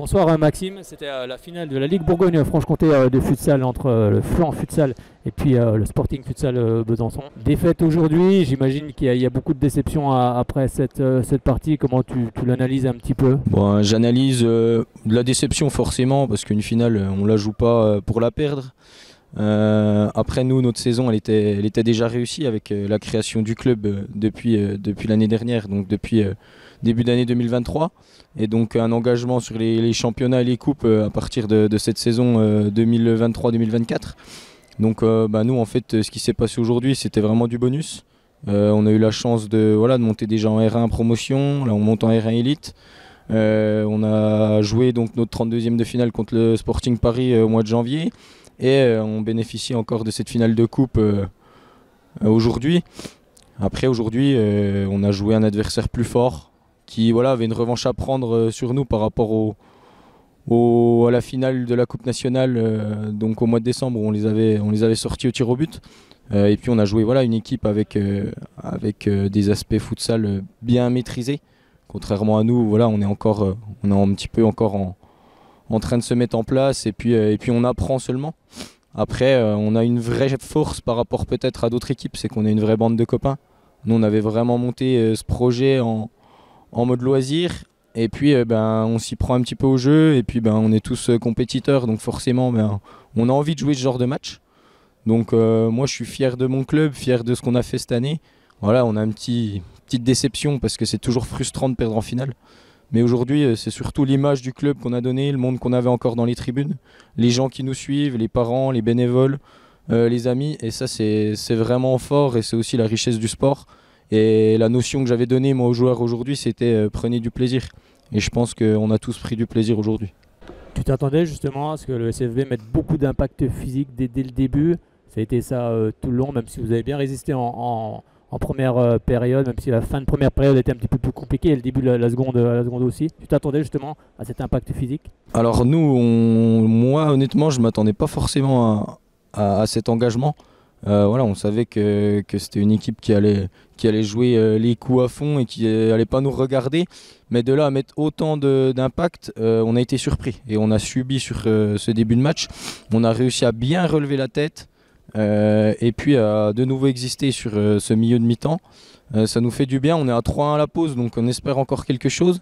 Bonsoir Maxime, c'était la finale de la Ligue Bourgogne-Franche-Comté de futsal entre le Flan Futsal et puis le Sporting Futsal Besançon. Défaite aujourd'hui, j'imagine qu'il y a beaucoup de déception après cette partie. Comment tu l'analyses un petit peu? Bon, j'analyse de la déception forcément parce qu'une finale on la joue pas pour la perdre. Après nous, notre saison elle était déjà réussie avec la création du club depuis l'année dernière, donc depuis début d'année 2023. Et donc un engagement sur les championnats et les coupes à partir de cette saison 2023-2024. Donc nous en fait ce qui s'est passé aujourd'hui c'était vraiment du bonus. On a eu la chance de monter déjà en R1 promotion, là on monte en R1 élite. On a joué donc notre 32e de finale contre le Sporting Paris au mois de janvier. Et on bénéficie encore de cette finale de coupe aujourd'hui. Après aujourd'hui on a joué un adversaire plus fort qui avait une revanche à prendre sur nous par rapport à la finale de la Coupe nationale donc au mois de décembre où on les avait sortis au tir au but. Et puis on a joué une équipe avec des aspects futsal bien maîtrisés. Contrairement à nous, on est un petit peu encore en train de se mettre en place et puis on apprend seulement. Après, on a une vraie force par rapport peut-être à d'autres équipes, c'est qu'on est une vraie bande de copains. Nous, on avait vraiment monté ce projet en mode loisir et puis on s'y prend un petit peu au jeu et puis on est tous compétiteurs, donc forcément on a envie de jouer ce genre de match. Donc moi, je suis fier de mon club, fier de ce qu'on a fait cette année. Voilà, on a une petite déception parce que c'est toujours frustrant de perdre en finale. Mais aujourd'hui, c'est surtout l'image du club qu'on a donné, le monde qu'on avait encore dans les tribunes, les gens qui nous suivent, les parents, les bénévoles, les amis. Et ça, c'est vraiment fort et c'est aussi la richesse du sport. Et la notion que j'avais donnée moi aux joueurs aujourd'hui, c'était prenez du plaisir. Et je pense qu'on a tous pris du plaisir aujourd'hui. Tu t'attendais justement à ce que le SFB mette beaucoup d'impact physique dès le début. Ça a été ça tout le long, même si vous avez bien résisté en première période, même si la fin de première période était un petit peu plus compliquée et le début de la seconde aussi. Tu t'attendais justement à cet impact physique? Alors moi honnêtement, je ne m'attendais pas forcément à cet engagement. On savait que c'était une équipe qui allait jouer les coups à fond et qui allait pas nous regarder. Mais de là à mettre autant d'impact, on a été surpris et on a subi sur ce début de match. On a réussi à bien relever la tête. Et puis à de nouveau exister sur ce milieu de mi-temps. Ça nous fait du bien, on est à 3-1 à la pause donc on espère encore quelque chose.